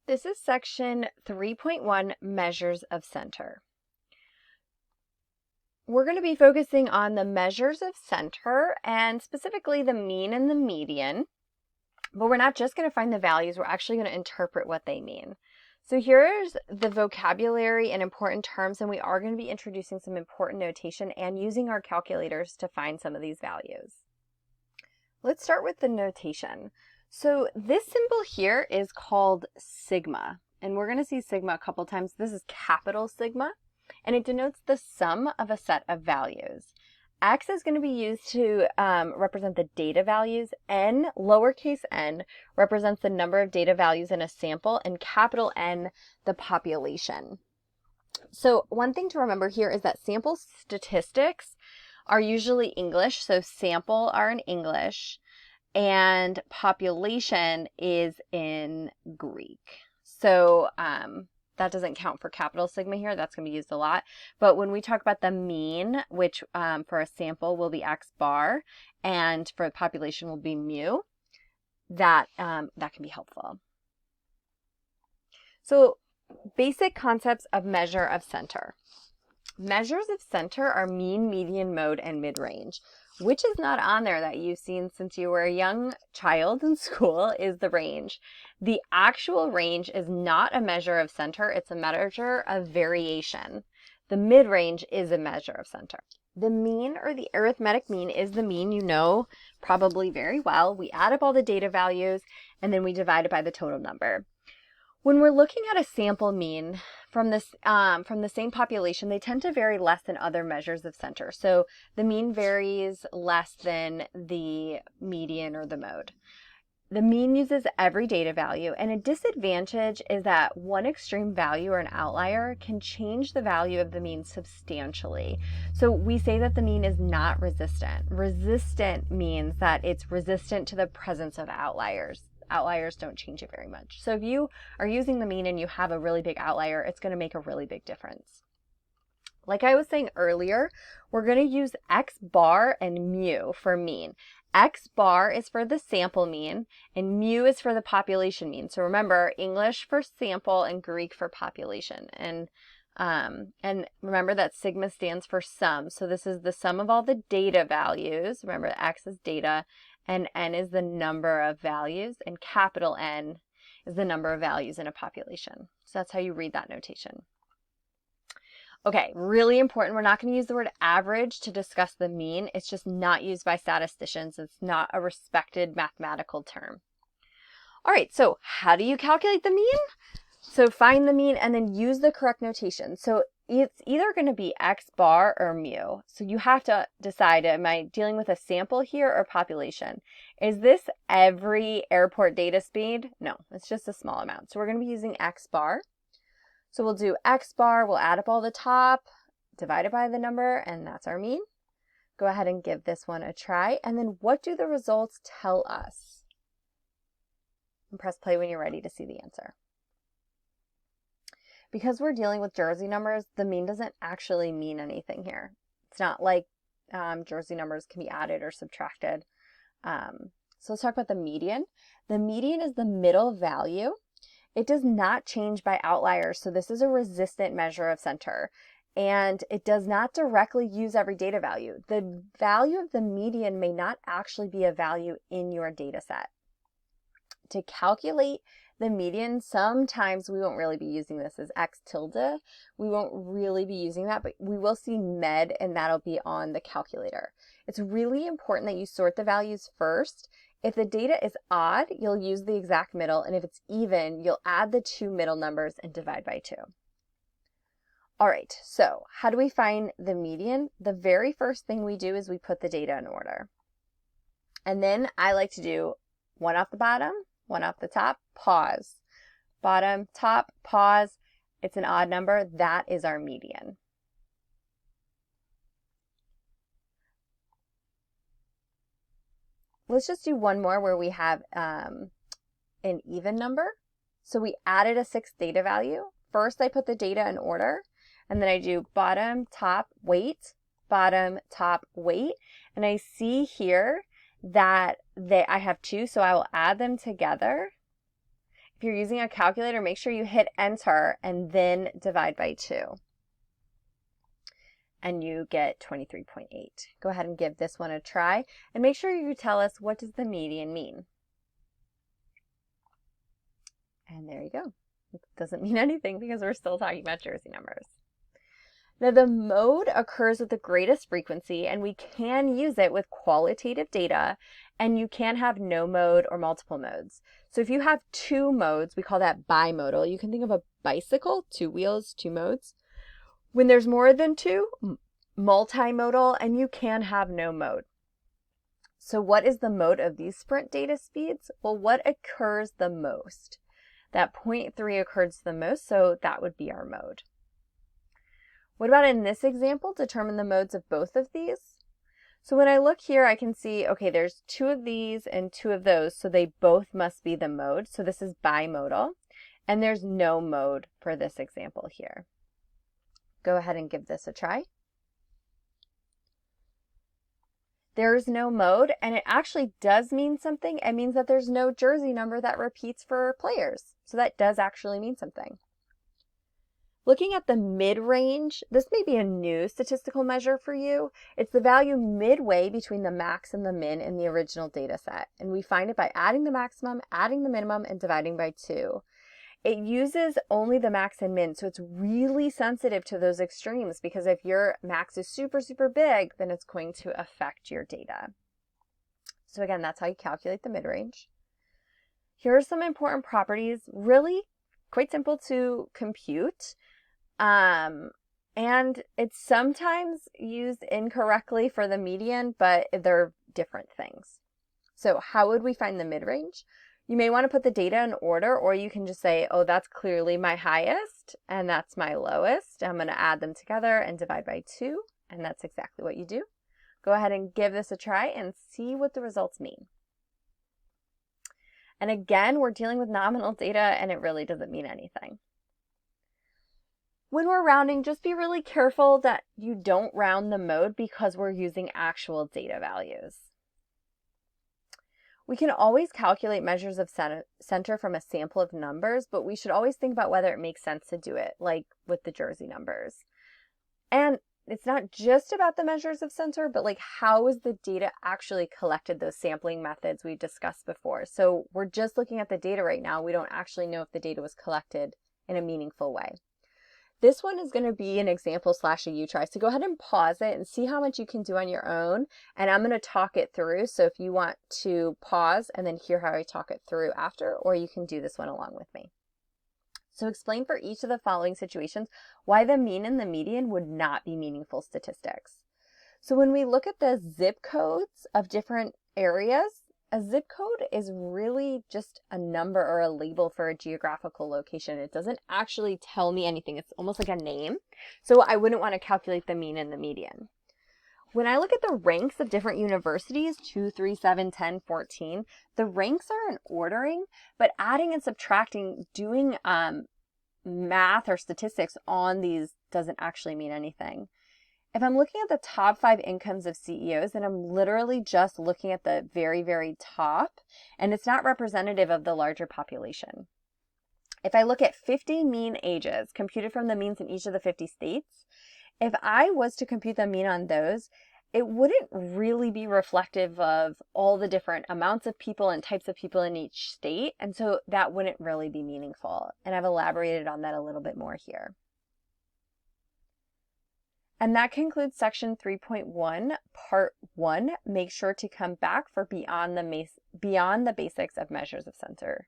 This is section 3.1, Measures of Center. We're going to be focusing on the measures of center and specifically the mean and the median, but we're not just going to find the values, we're actually going to interpret what they mean. So here's the vocabulary and important terms, and we are going to be introducing some important notation and using our calculators to find some of these values. Let's start with the notation. So this symbol here is called sigma, and we're going to see sigma a couple times. This is capital sigma, and it denotes the sum of a set of values. X is going to be used to represent the data values. N, lowercase n, represents the number of data values in a sample, and capital N, the population. So one thing to remember here is that sample statistics are usually English, so sample are in English, and population is in Greek. So that doesn't count for capital sigma here. That's going to be used a lot. But when we talk about the mean, which for a sample will be x bar, and for the population will be mu, that can be helpful. So basic concepts of measure of center. Measures of center are mean, median, mode, and mid-range. Which is not on there that you've seen since you were a young child in school is the range. The actual range is not a measure of center, it's a measure of variation. The mid-range is a measure of center. The mean, or the arithmetic mean, is the mean you know probably very well. We add up all the data values and then we divide it by the total number. When we're looking at a sample mean from the same population, they tend to vary less than other measures of center. So the mean varies less than the median or the mode. The mean uses every data value, and a disadvantage is that one extreme value or an outlier can change the value of the mean substantially. So we say that the mean is not resistant. Resistant means that it's resistant to the presence of outliers. Outliers don't change it very much. So if you are using the mean and you have a really big outlier, it's going to make a really big difference. Like I was saying earlier, we're going to use x bar and mu for mean. X bar is for the sample mean and mu is for the population mean. So remember, English for sample and Greek for population. And remember that sigma stands for sum. So this is the sum of all the data values. Remember, x is data, and n is the number of values, and capital N is the number of values in a population. So that's how you read that notation. Okay, really important. We're not going to use the word average to discuss the mean. It's just not used by statisticians. It's not a respected mathematical term. All right, so how do you calculate the mean? So find the mean and then use the correct notation. So it's either going to be x bar or mu. So you have to decide, am I dealing with a sample here or population? Is this every airport data speed? No, it's just a small amount. So we're going to be using x bar. So we'll do x bar, we'll add up all the top, divide it by the number, and that's our mean. Go ahead and give this one a try. And then what do the results tell us? And press play when you're ready to see the answer. Because we're dealing with Jersey numbers, the mean doesn't actually mean anything here. It's not like Jersey numbers can be added or subtracted. So let's talk about the median. The median is the middle value. It does not change by outliers, so this is a resistant measure of center. And it does not directly use every data value. The value of the median may not actually be a value in your data set. To calculate the median, sometimes we won't really be using this as x tilde. We won't really be using that, but we will see med, and that'll be on the calculator. It's really important that you sort the values first. If the data is odd, you'll use the exact middle, and if it's even, you'll add the two middle numbers and divide by 2. All right, so how do we find the median? The very first thing we do is we put the data in order. And then I like to do one off the bottom, one off the top, pause. Bottom, top, pause. It's an odd number. That is our median. Let's just do one more where we have an even number. So we added a 6th data value. First, I put the data in order, and then I do bottom, top, weight, bottom, top, weight. And I see here that I have 2, so I will add them together. if you're using a calculator, make sure you hit enter and then divide by 2. And you get 23.8. Go ahead and give this one a try and make sure you tell us, what does the median mean? And there you go. It doesn't mean anything because we're still talking about Jersey numbers. Now, the mode occurs with the greatest frequency, and we can use it with qualitative data, and you can have no mode or multiple modes. So if you have 2 modes, we call that bimodal. You can think of a bicycle, 2 wheels, 2 modes. When there's more than 2, multimodal, and you can have no mode. So what is the mode of these sprint data speeds? Well, what occurs the most? That 0.3 occurs the most, so that would be our mode. What about in this example? Determine the modes of both of these. So when I look here, I can see, okay, there's 2 of these and 2 of those, so they both must be the mode. So this is bimodal, and there's no mode for this example here. Go ahead and give this a try. There's no mode, and it actually does mean something. It means that there's no Jersey number that repeats for players. So that does actually mean something. Looking at the mid-range, this may be a new statistical measure for you. It's the value midway between the max and the min in the original data set. And we find it by adding the maximum, adding the minimum, and dividing by 2. It uses only the max and min, so it's really sensitive to those extremes, because if your max is super, super big, then it's going to affect your data. So again, that's how you calculate the mid-range. Here are some important properties, really quite simple to compute. And it's sometimes used incorrectly for the median, but they're different things. So how would we find the mid-range? You may want to put the data in order, or you can just say, oh, that's clearly my highest, and that's my lowest. I'm going to add them together and divide by 2, and that's exactly what you do. Go ahead and give this a try and see what the results mean. And again, we're dealing with nominal data, and it really doesn't mean anything. When we're rounding, just be really careful that you don't round the mode because we're using actual data values. We can always calculate measures of center from a sample of numbers, but we should always think about whether it makes sense to do it, like with the Jersey numbers. And it's not just about the measures of center, but like how is the data actually collected, those sampling methods we discussed before. So we're just looking at the data right now. We don't actually know if the data was collected in a meaningful way. This one is going to be an example / a U-try. So go ahead and pause it and see how much you can do on your own. And I'm going to talk it through. So if you want to pause and then hear how I talk it through after, or you can do this one along with me. So explain for each of the following situations why the mean and the median would not be meaningful statistics. So when we look at the zip codes of different areas, a zip code is really just a number or a label for a geographical location. It doesn't actually tell me anything. It's almost like a name. So I wouldn't want to calculate the mean and the median. When I look at the ranks of different universities, 2, 3, 7, 10, 14, the ranks are in ordering, but adding and subtracting, doing math or statistics on these doesn't actually mean anything. If I'm looking at the top 5 incomes of CEOs, then I'm literally just looking at the very, very top, and it's not representative of the larger population. If I look at 50 mean ages computed from the means in each of the 50 states, if I was to compute the mean on those, it wouldn't really be reflective of all the different amounts of people and types of people in each state, and so that wouldn't really be meaningful. And I've elaborated on that a little bit more here. And that concludes section 3.1, part 1. Make sure to come back for beyond the basics of measures of center.